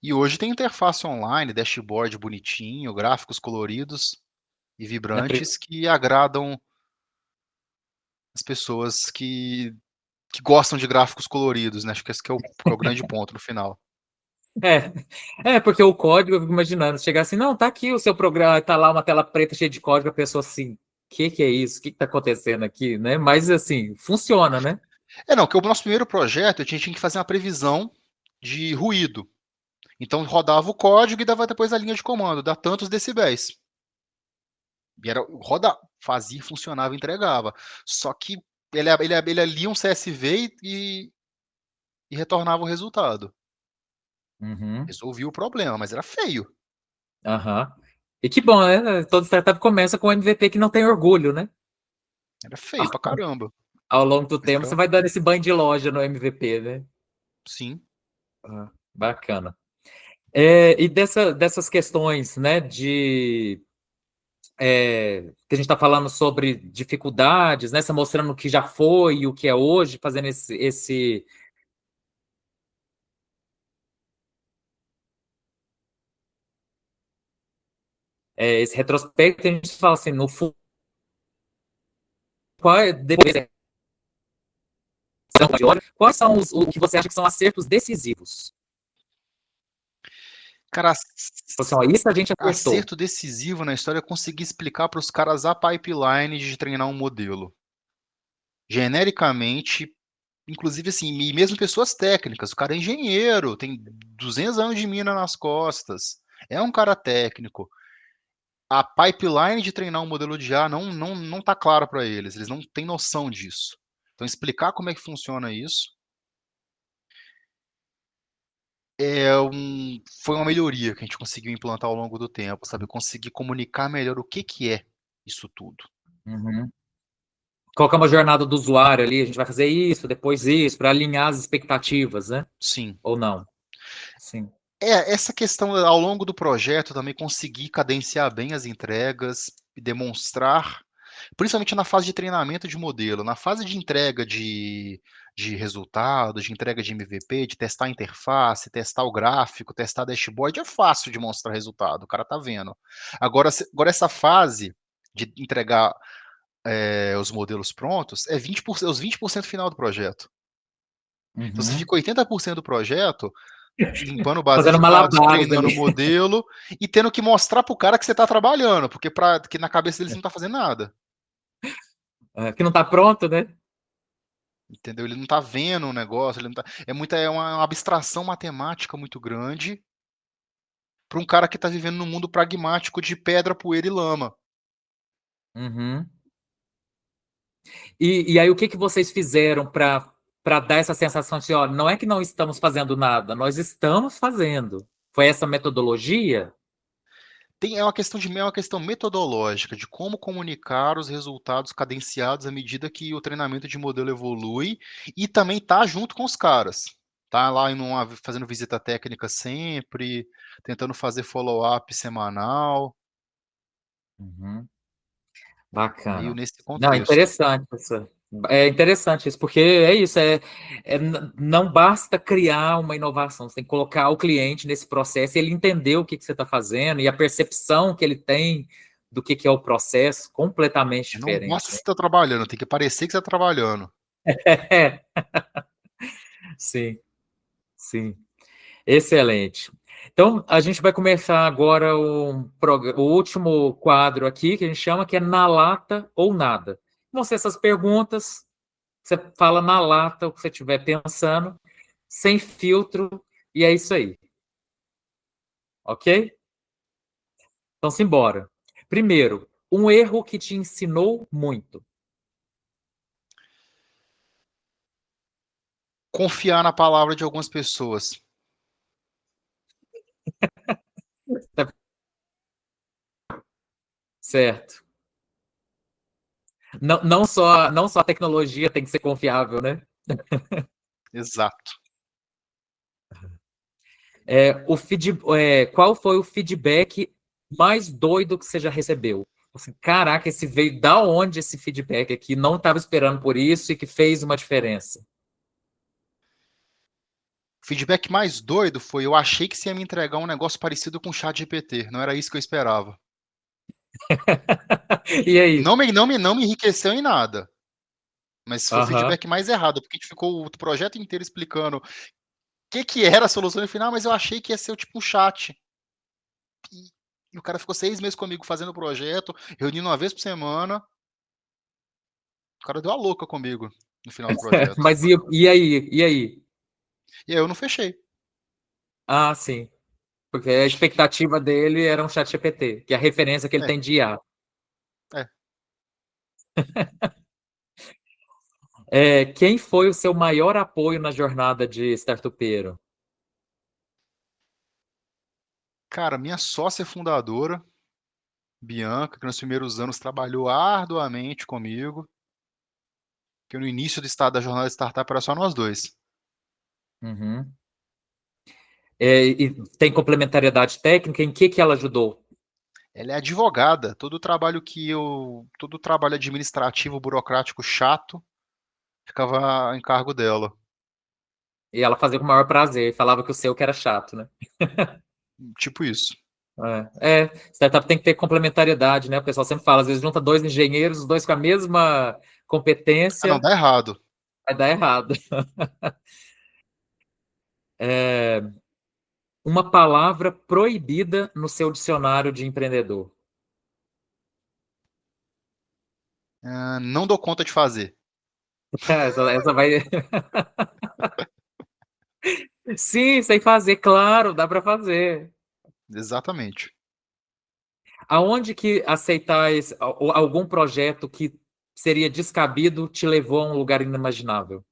[SPEAKER 2] E hoje tem interface online, dashboard bonitinho, gráficos coloridos e
[SPEAKER 1] Na pri-
[SPEAKER 2] vibrantes que agradam as pessoas que gostam de gráficos coloridos, né? Acho que esse que é o grande ponto no final.
[SPEAKER 1] porque o código, eu fico imaginando, chegar assim, não, tá aqui o seu programa, tá lá uma tela preta cheia de código, a pessoa assim, que é isso? O que tá acontecendo aqui, né? Mas assim, funciona, né?
[SPEAKER 2] Não, que o nosso primeiro projeto a gente tinha que fazer uma previsão de ruído. Então rodava o código e dava depois a linha de comando, dá tantos decibéis. E era roda, fazia, funcionava, entregava. Só que ele lia um CSV e retornava o resultado.
[SPEAKER 1] Uhum.
[SPEAKER 2] Resolvia o problema, mas era feio.
[SPEAKER 1] Aham. E que bom, né? Toda startup começa com um MVP que não tem orgulho, né?
[SPEAKER 2] Era feio pra caramba.
[SPEAKER 1] Ao longo do
[SPEAKER 2] Mas
[SPEAKER 1] tempo, você vai dando esse banho de loja no MVP, né?
[SPEAKER 2] sim.
[SPEAKER 1] Ah, bacana. E dessas questões, né, que a gente está falando sobre dificuldades, né, você mostrando o que já foi e o que é hoje, fazendo esse retrospecto, a gente fala assim, no fundo, depois quais são o que você acha que são acertos decisivos?
[SPEAKER 2] Cara,
[SPEAKER 1] Assim, ó, isso a gente acertou.
[SPEAKER 2] acerto decisivo na história é conseguir explicar para os caras a pipeline de treinar um modelo. Genericamente, inclusive assim, e mesmo pessoas técnicas. O cara é engenheiro, tem 200 anos de mina nas costas, é um cara técnico. A pipeline de treinar um modelo de IA não tá clara para eles não têm noção disso. Então, explicar como é que funciona isso foi uma melhoria que a gente conseguiu implantar ao longo do tempo, sabe? Conseguir comunicar melhor o que é isso tudo.
[SPEAKER 1] Uhum. Colocar uma jornada do usuário ali, a gente vai fazer depois isso, para alinhar as expectativas, né?
[SPEAKER 2] Sim.
[SPEAKER 1] Ou não? Sim.
[SPEAKER 2] Essa questão ao longo do projeto também conseguir cadenciar bem as entregas e demonstrar, principalmente na fase de treinamento de modelo, na fase de entrega de resultados, de entrega de MVP, de testar a interface, testar o gráfico, testar dashboard, é fácil de mostrar resultado, o cara tá vendo. Agora essa fase de entregar os modelos prontos é 20%, os 20% final do projeto. Então você
[SPEAKER 1] Uhum.
[SPEAKER 2] fica 80% do projeto limpando base
[SPEAKER 1] Fazendo
[SPEAKER 2] de dados,
[SPEAKER 1] malabares
[SPEAKER 2] treinando
[SPEAKER 1] ali.
[SPEAKER 2] o modelo e tendo que mostrar pro cara que você tá trabalhando, porque na cabeça deles não tá fazendo nada.
[SPEAKER 1] Que não tá pronto, né?
[SPEAKER 2] Entendeu? Ele não tá vendo o negócio, ele não tá, é uma abstração matemática muito grande para um cara que tá vivendo num mundo pragmático de pedra, poeira e lama.
[SPEAKER 1] Uhum. E aí, o que vocês fizeram para dar essa sensação de, ó, não é que não estamos fazendo nada, nós estamos fazendo. Foi essa metodologia?
[SPEAKER 2] É uma questão metodológica de como comunicar os resultados cadenciados à medida que o treinamento de modelo evolui e também tá junto com os caras. Tá lá fazendo visita técnica sempre, tentando fazer follow-up semanal,
[SPEAKER 1] Uhum.
[SPEAKER 2] meio
[SPEAKER 1] Bacana.
[SPEAKER 2] nesse
[SPEAKER 1] Não,
[SPEAKER 2] contexto.
[SPEAKER 1] interessante isso. É interessante isso, porque é isso, não basta criar uma inovação, você tem que colocar o cliente nesse processo e ele entender o que você está fazendo e a percepção que ele tem do que é o processo completamente
[SPEAKER 2] Não basta
[SPEAKER 1] diferente,
[SPEAKER 2] você
[SPEAKER 1] né?
[SPEAKER 2] estar trabalhando, tem que parecer que você está trabalhando.
[SPEAKER 1] Sim, sim. Excelente. Então, a gente vai começar agora o último quadro aqui, que a gente chama que é na lata ou nada. Vão ser essas perguntas, você fala na lata o que você estiver pensando, sem filtro, e é isso aí, ok? Então, simbora. Primeiro, um erro que te ensinou muito.
[SPEAKER 2] Confiar na palavra de algumas pessoas.
[SPEAKER 1] certo. Não só a tecnologia tem que ser confiável, né?
[SPEAKER 2] Exato.
[SPEAKER 1] Qual foi o feedback mais doido que você já recebeu? Assim, caraca, esse veio da onde esse feedback aqui? Não estava esperando por isso e que fez uma diferença.
[SPEAKER 2] O feedback mais doido foi: eu achei que você ia me entregar um negócio parecido com o ChatGPT. Não era isso que eu esperava.
[SPEAKER 1] E aí?
[SPEAKER 2] Não me enriqueceu em nada. Mas foi o
[SPEAKER 1] Aham.
[SPEAKER 2] feedback mais errado, porque a gente ficou o projeto inteiro explicando o que era a solução no final, mas eu achei que ia ser tipo um chat. E o cara ficou 6 meses comigo fazendo o projeto, reunindo uma vez por semana. O cara deu a louca comigo no final do projeto.
[SPEAKER 1] Mas e aí? E aí?
[SPEAKER 2] E aí eu não fechei.
[SPEAKER 1] Ah, sim. Porque a expectativa dele era um chat GPT, que é a referência que ele
[SPEAKER 2] É,
[SPEAKER 1] tem de IA.
[SPEAKER 2] é.
[SPEAKER 1] Quem foi o seu maior apoio na jornada de startupeiro?
[SPEAKER 2] Cara, minha sócia fundadora, Bianca, que nos primeiros anos trabalhou arduamente comigo, que no início do estado da jornada de startup era só nós dois.
[SPEAKER 1] Uhum. E tem complementariedade técnica? Em que ela ajudou?
[SPEAKER 2] Ela é advogada. Todo o trabalho administrativo, burocrático chato, ficava em cargo dela.
[SPEAKER 1] E ela fazia com o maior prazer, falava que o seu que era chato, né?
[SPEAKER 2] Tipo isso.
[SPEAKER 1] Startup tem que ter complementariedade, né? O pessoal sempre fala, às vezes junta dois engenheiros, os dois com a mesma
[SPEAKER 2] Ah, não,
[SPEAKER 1] competência,
[SPEAKER 2] dá errado.
[SPEAKER 1] vai dar errado. Uma palavra proibida no seu dicionário de empreendedor.
[SPEAKER 2] Ah, não dou conta de fazer.
[SPEAKER 1] Essa vai. Sim, sei fazer, claro, dá para fazer.
[SPEAKER 2] Exatamente.
[SPEAKER 1] Aonde que aceitar algum projeto que seria descabido te levou a um lugar inimaginável?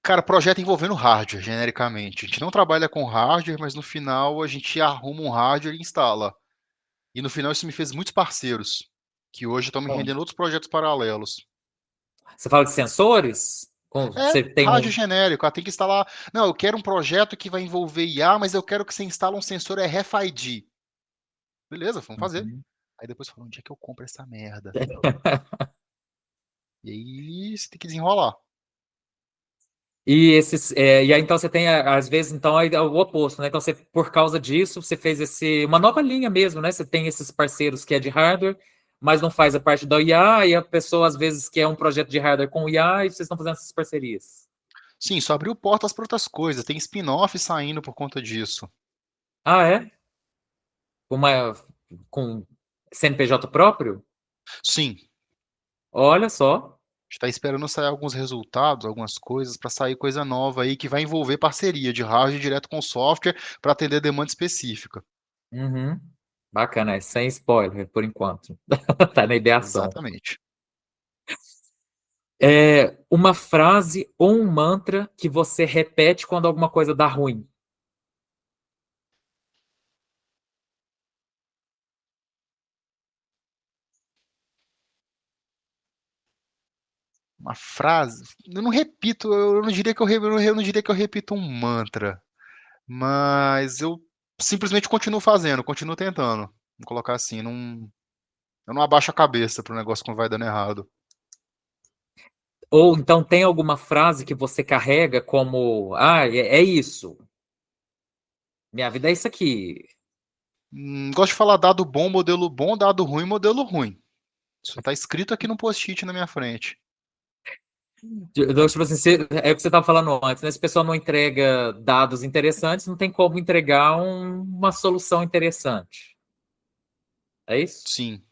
[SPEAKER 2] Cara, projeto envolvendo hardware, genericamente. A gente não trabalha com hardware, mas no final a gente arruma um hardware e instala. E no final isso me fez muitos parceiros, que hoje estão me
[SPEAKER 1] Bom,
[SPEAKER 2] rendendo outros projetos paralelos.
[SPEAKER 1] você fala de sensores?
[SPEAKER 2] É,
[SPEAKER 1] Você tem
[SPEAKER 2] rádio
[SPEAKER 1] um.
[SPEAKER 2] genérico, tem que instalar. Não, eu quero um projeto que vai envolver IA, mas eu quero que você instale um sensor RFID. Beleza, vamos fazer.
[SPEAKER 1] Uhum.
[SPEAKER 2] Aí depois fala, onde é que eu compro essa merda? E aí você tem que desenrolar.
[SPEAKER 1] E aí então você tem às vezes então aí é o oposto, né? Então você por causa disso você fez uma nova linha mesmo, né? Você tem esses parceiros que é de hardware, mas não faz a parte da IA e a pessoa às vezes quer um projeto de hardware com IA e vocês estão fazendo essas parcerias.
[SPEAKER 2] Sim, só abriu portas para outras coisas. Tem spin-off saindo por conta disso.
[SPEAKER 1] Ah, é? Com CNPJ próprio?
[SPEAKER 2] Sim,
[SPEAKER 1] Olha só.
[SPEAKER 2] está esperando sair alguns resultados, algumas coisas, para sair coisa nova aí que vai envolver parceria de hardware direto com software para atender demanda específica.
[SPEAKER 1] Uhum. Bacana, sem spoiler por enquanto. Tá na ideação.
[SPEAKER 2] Exatamente.
[SPEAKER 1] Uma frase ou um mantra que você repete quando alguma coisa dá ruim.
[SPEAKER 2] Uma frase. Eu não repito, eu não diria que eu não diria que eu repito um mantra, mas eu simplesmente continuo fazendo, continuo tentando. Vou colocar assim, não, eu não abaixo a cabeça pro negócio quando vai dando errado.
[SPEAKER 1] Ou então tem alguma frase que você carrega como, é isso. Minha vida é isso aqui.
[SPEAKER 2] Gosto de falar dado bom, dado ruim, modelo ruim. Isso tá escrito aqui no post-it na minha frente.
[SPEAKER 1] Então, tipo assim, é o que você estava falando antes, né? Se o pessoal não entrega dados interessantes, não tem como entregar uma solução interessante. É isso?
[SPEAKER 2] Sim.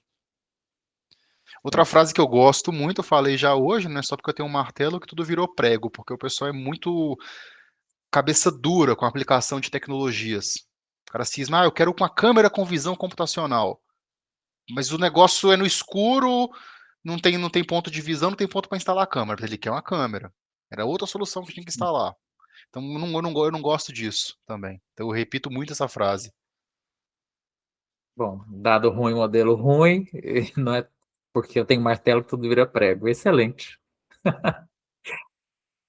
[SPEAKER 2] Outra
[SPEAKER 1] É.
[SPEAKER 2] frase que eu gosto muito, eu falei já hoje, né? Só porque eu tenho um martelo que tudo virou prego, porque o pessoal é muito cabeça dura com a aplicação de tecnologias. O cara cisma, eu quero uma câmera com visão computacional. Mas o negócio é no escuro, não tem ponto de visão, não tem ponto para instalar a câmera. Ele quer uma câmera. Era outra solução que tinha que instalar. Então eu não gosto disso também. Então eu repito muito essa frase.
[SPEAKER 1] Bom, dado ruim, modelo ruim, não é porque eu tenho martelo que tudo vira prego. Excelente.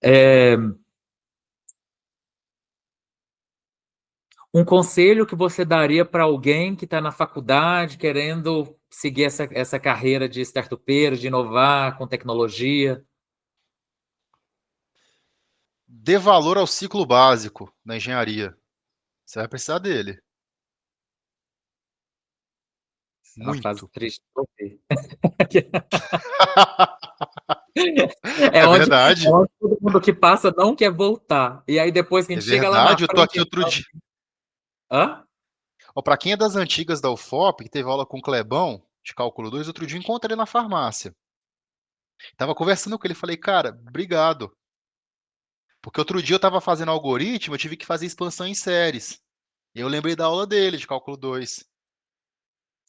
[SPEAKER 1] É, um conselho que você daria para alguém que está na faculdade querendo seguir essa carreira de startupeiro, de inovar com tecnologia?
[SPEAKER 2] Dê valor ao ciclo básico na engenharia. Você vai precisar dele.
[SPEAKER 1] Essa é uma frase
[SPEAKER 2] Muito.
[SPEAKER 1] triste pra ouvir. É
[SPEAKER 2] É
[SPEAKER 1] onde,
[SPEAKER 2] verdade.
[SPEAKER 1] todo mundo que passa não quer voltar. E aí depois que a
[SPEAKER 2] É
[SPEAKER 1] gente chega lá na
[SPEAKER 2] verdade. Eu tô
[SPEAKER 1] frente,
[SPEAKER 2] aqui outro dia.
[SPEAKER 1] hã?
[SPEAKER 2] Ó, para quem é das antigas da UFOP, que teve aula com o Clebão, de cálculo 2, outro dia eu encontrei ele na farmácia. Tava conversando com ele, falei, cara, obrigado. Porque outro dia eu tava fazendo algoritmo, eu tive que fazer expansão em séries. E eu lembrei da aula dele, de cálculo 2.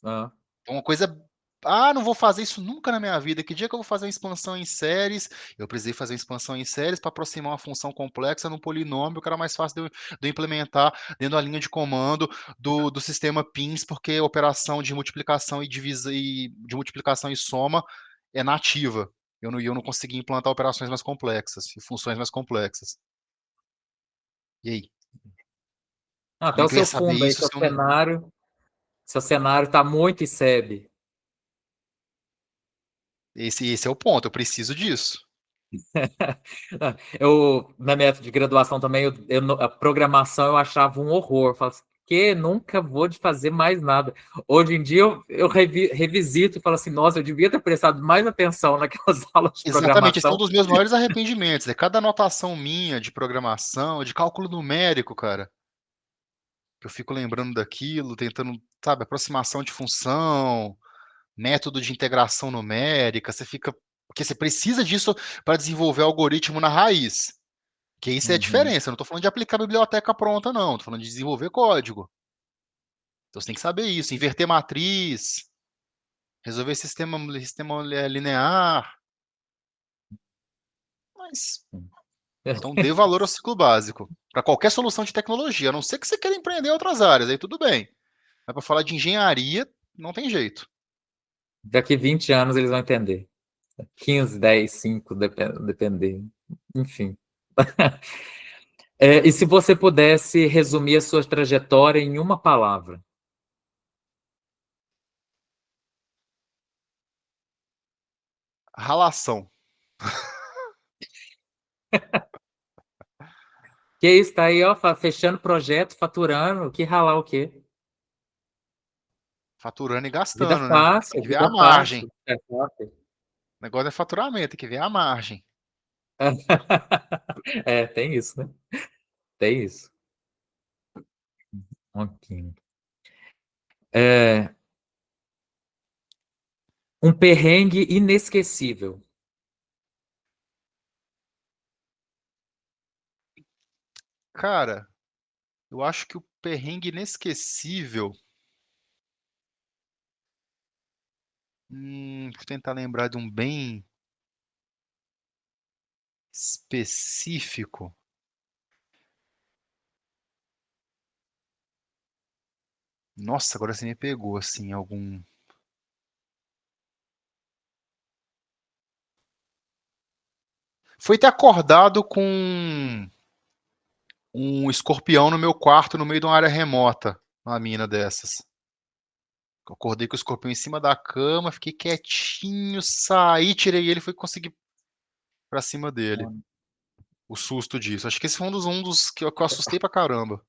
[SPEAKER 1] Ah,
[SPEAKER 2] É uma coisa. Ah, não vou fazer isso nunca na minha vida. Que dia que eu vou fazer uma expansão em séries? Eu precisei fazer uma expansão em séries para aproximar uma função complexa num polinômio, que era mais fácil de eu implementar dentro da linha de comando do sistema PINS, porque a operação de multiplicação e divisa e de multiplicação e soma é nativa. Eu não consegui implantar operações mais complexas e funções mais complexas. E aí?
[SPEAKER 1] até
[SPEAKER 2] Como é
[SPEAKER 1] o
[SPEAKER 2] que eu ia
[SPEAKER 1] seu
[SPEAKER 2] saber
[SPEAKER 1] fundo aí,
[SPEAKER 2] isso se eu não.
[SPEAKER 1] seu cenário está muito ICEB.
[SPEAKER 2] Esse é o ponto, eu preciso disso.
[SPEAKER 1] Eu, na minha época de graduação também, a programação eu achava um horror. Eu falava assim, que nunca vou de fazer mais nada. Hoje em dia eu revisito e falo assim, nossa, eu devia ter prestado mais atenção naquelas aulas de
[SPEAKER 2] Exatamente, esse é um
[SPEAKER 1] programação.
[SPEAKER 2] dos meus maiores arrependimentos. É cada anotação minha de programação, de cálculo numérico, cara, que eu fico lembrando daquilo, tentando, sabe, aproximação de função, método de integração numérica. Você fica. Porque você precisa disso para desenvolver algoritmo na raiz. Que isso é a
[SPEAKER 1] Uhum.
[SPEAKER 2] diferença. Eu não estou falando de aplicar a biblioteca pronta, não. Estou falando de desenvolver código. Então você tem que saber isso. Inverter matriz, resolver sistema linear. Mas então, dê valor ao ciclo básico para qualquer solução de tecnologia, a não ser que você queira empreender em outras áreas, aí tudo bem. Mas para falar de engenharia, não tem jeito.
[SPEAKER 1] Daqui 20 anos eles vão entender. 15, 10, 5, depender. Enfim. E se você pudesse resumir a sua trajetória em uma palavra?
[SPEAKER 2] Ralação.
[SPEAKER 1] Que isso, tá aí, ó, fechando projeto, faturando, que ralar o quê?
[SPEAKER 2] Faturando e gastando, né? Tem que ver a
[SPEAKER 1] Vida fácil,
[SPEAKER 2] margem.
[SPEAKER 1] vida fácil.
[SPEAKER 2] O negócio é faturamento, tem que ver a margem.
[SPEAKER 1] É, tem isso, né? Tem isso. Ok. É, um perrengue inesquecível.
[SPEAKER 2] Cara, eu acho que o perrengue inesquecível. Deixa eu tentar lembrar de um bem específico. Nossa, agora você me pegou, assim, algum. Foi ter acordado com um escorpião no meu quarto, no meio de uma área remota, uma mina dessas. Eu acordei com o escorpião em cima da cama, fiquei quietinho, saí, tirei ele e fui conseguir pra cima dele. O susto disso. Acho que esse foi um dos que eu assustei pra caramba.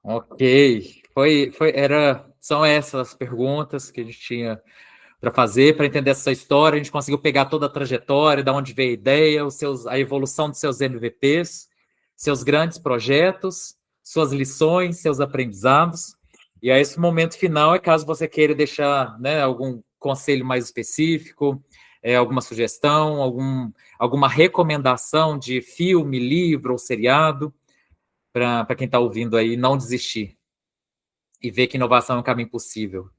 [SPEAKER 1] Ok. São essas as perguntas que a gente tinha para fazer, para entender essa história. A gente conseguiu pegar toda a trajetória, da onde veio a ideia, a evolução dos seus MVPs, seus grandes projetos, suas lições, seus aprendizados. E aí, esse momento final é caso você queira deixar, né, algum conselho mais específico, alguma sugestão, alguma recomendação de filme, livro ou seriado, para quem está ouvindo aí não desistir e ver que inovação é um caminho possível.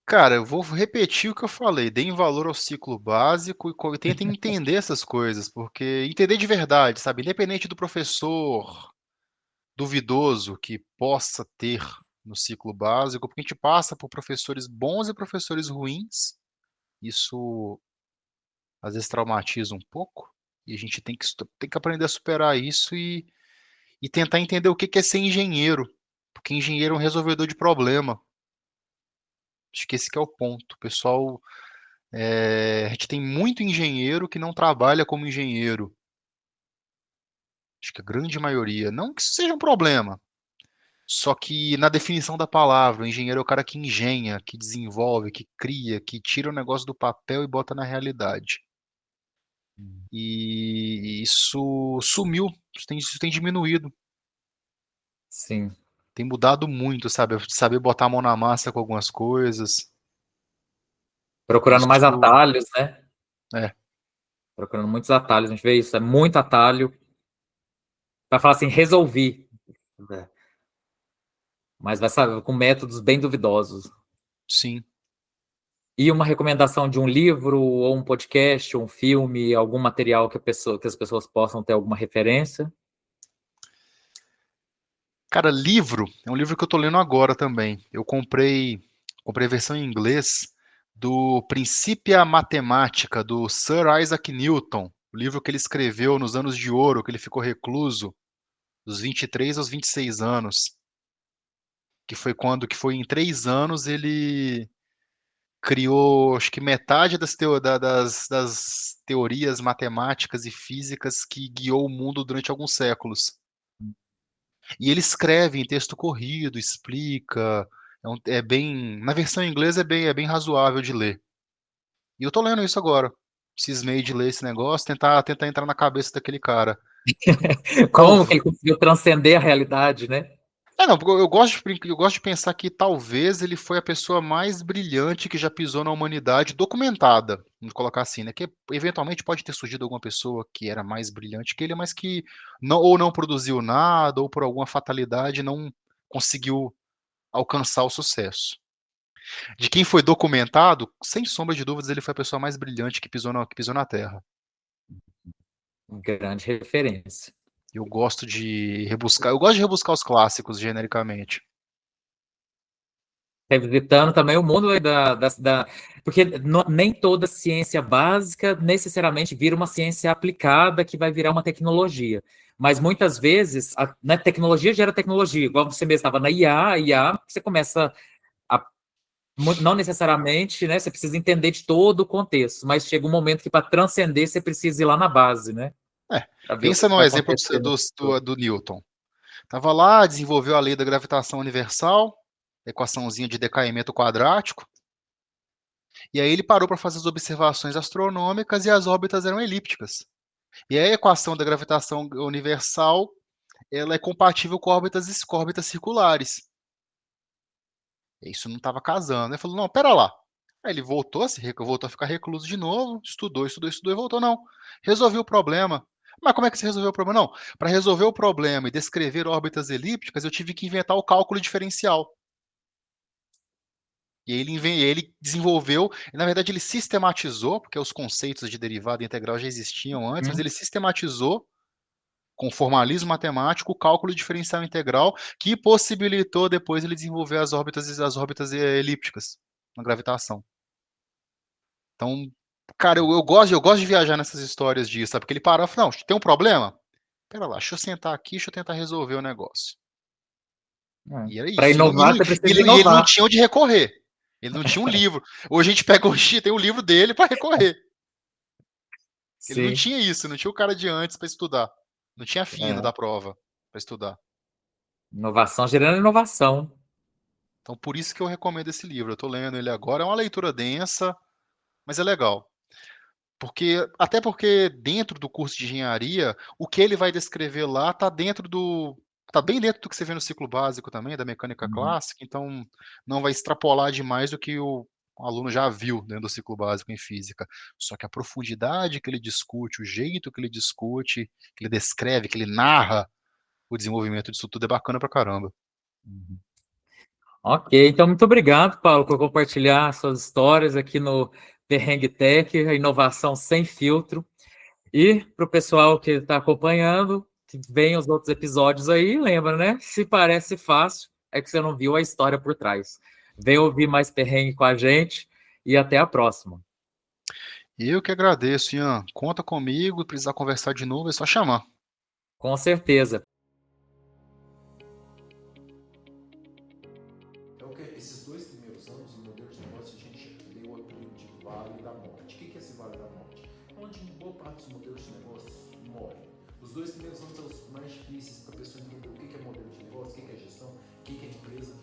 [SPEAKER 2] Cara, eu vou repetir o que eu falei. Deem valor ao ciclo básico e tentem entender essas coisas, porque entender de verdade, sabe? Independente do professor, duvidoso que possa ter no ciclo básico, porque a gente passa por professores bons e professores ruins, isso às vezes traumatiza um pouco, e a gente tem que aprender a superar isso e tentar entender o que é ser engenheiro, porque engenheiro é um resolvedor de problema. Acho que esse que é o ponto. Pessoal, a gente tem muito engenheiro que não trabalha como engenheiro. Acho que a grande maioria. Não que isso seja um problema. Só que na definição da palavra, o engenheiro é o cara que engenha, que desenvolve, que cria, que tira o negócio do papel e bota na realidade. E isso sumiu, isso tem diminuído,
[SPEAKER 1] Sim.
[SPEAKER 2] tem mudado muito, sabe? Saber botar a mão na massa com algumas coisas.
[SPEAKER 1] Procurando mais
[SPEAKER 2] Isso
[SPEAKER 1] atalhos, né?
[SPEAKER 2] é,
[SPEAKER 1] Procurando muitos atalhos. A gente vê isso, é muito atalho. Para falar assim, resolvi. Né? Mas vai saber, com métodos bem duvidosos.
[SPEAKER 2] sim.
[SPEAKER 1] E uma recomendação de um livro, ou um podcast, ou um filme, algum material que que as pessoas possam ter alguma referência.
[SPEAKER 2] Cara, livro, é um livro que eu tô lendo agora também. Comprei a versão em inglês do Principia Matemática, do Sir Isaac Newton, o livro que ele escreveu nos anos de ouro, que ele ficou recluso, dos 23 aos 26 anos, que foi em 3 anos ele criou, acho que metade das teorias matemáticas e físicas que guiou o mundo durante alguns séculos. E ele escreve em texto corrido, explica, é bem, na versão em inglês é bem razoável de ler. E eu tô lendo isso agora. Cismei de ler esse negócio, tentar entrar na cabeça daquele cara.
[SPEAKER 1] Como que
[SPEAKER 2] Talvez,
[SPEAKER 1] ele conseguiu transcender a realidade, né?
[SPEAKER 2] não, porque eu gosto de pensar que talvez ele foi a pessoa mais brilhante que já pisou na humanidade, documentada, vamos colocar assim, né? Que eventualmente pode ter surgido alguma pessoa que era mais brilhante que ele, mas que não produziu nada, ou por alguma fatalidade não conseguiu alcançar o sucesso. De quem foi documentado, sem sombra de dúvidas, ele foi a pessoa mais brilhante que pisou na Terra.
[SPEAKER 1] Grande referência.
[SPEAKER 2] Eu gosto de rebuscar os clássicos genericamente.
[SPEAKER 1] Revisitando também o mundo porque nem toda ciência básica necessariamente vira uma ciência aplicada que vai virar uma tecnologia. Mas muitas vezes né, tecnologia gera tecnologia, igual você mesmo estava na IA, você começa a. Não necessariamente, né? Você precisa entender de todo o contexto, mas chega um momento que para transcender você precisa ir lá na base, né?
[SPEAKER 2] É,
[SPEAKER 1] Para ver o que
[SPEAKER 2] pensa no
[SPEAKER 1] vai
[SPEAKER 2] exemplo
[SPEAKER 1] acontecer no futuro.
[SPEAKER 2] do Newton. Tava lá, desenvolveu a lei da gravitação universal, equaçãozinha de decaimento quadrático, e aí ele parou para fazer as observações astronômicas e as órbitas eram elípticas. E aí a equação da gravitação universal, ela é compatível com órbitas circulares. E isso não estava casando. Ele falou, não, pera lá. Aí ele voltou a ficar recluso de novo, estudou e voltou. Não, resolvi o problema. Mas como é que você resolveu o problema? Não, para resolver o problema e descrever órbitas elípticas, eu tive que inventar o cálculo diferencial. E aí ele desenvolveu, e na verdade ele sistematizou, porque os conceitos de derivada integral já existiam antes, mas ele sistematizou com formalismo matemático o cálculo diferencial integral, que possibilitou depois ele desenvolver as órbitas elípticas na gravitação. Então, cara, eu gosto de viajar nessas histórias disso, sabe? Porque ele parou e falou, não, tem um problema? Pera lá, deixa eu sentar aqui, deixa eu tentar resolver o negócio. E era
[SPEAKER 1] Para
[SPEAKER 2] isso.
[SPEAKER 1] inovar, você precisa
[SPEAKER 2] E ele não
[SPEAKER 1] inovar.
[SPEAKER 2] tinha onde recorrer. Ele não tinha um livro. Hoje a gente pega tem um livro dele para recorrer. Ele não
[SPEAKER 1] Sim.
[SPEAKER 2] tinha isso, não tinha o cara de antes para estudar. Não tinha a fina
[SPEAKER 1] É.
[SPEAKER 2] da prova para estudar.
[SPEAKER 1] Inovação gerando inovação.
[SPEAKER 2] Então, por isso que eu recomendo esse livro. Eu estou lendo ele agora. É uma leitura densa, mas é legal. Até porque dentro do curso de engenharia, o que ele vai descrever lá tá bem dentro do que você vê no ciclo básico também, da mecânica
[SPEAKER 1] Uhum.
[SPEAKER 2] clássica, então não vai extrapolar demais do que o aluno já viu dentro do ciclo básico em física. Só que a profundidade que ele discute, o jeito que ele discute, que ele descreve, que ele narra o desenvolvimento disso tudo é bacana pra caramba.
[SPEAKER 1] Uhum. Ok, então muito obrigado, Paulo, por compartilhar suas histórias aqui no Perrengue Tech, a inovação sem filtro. E para o pessoal que está acompanhando, vem os outros episódios aí, lembra, né? Se parece fácil, é que você não viu a história por trás. Vem ouvir mais perrengue com a gente e até a próxima.
[SPEAKER 2] Eu que agradeço, Ian. Conta comigo, precisar conversar de novo, é só chamar.
[SPEAKER 1] Com certeza.
[SPEAKER 3] Então, esses 2 primeiros anos, no modelo de negócio, a gente deu o apelido de Vale da Morte. O que é esse Vale da Morte? Onde boa parte dos modelos de negócios morrem. Os 2 primeiros anos são os mais difíceis para a pessoa entender o que é modelo de negócio, o que é gestão, o que é empresa.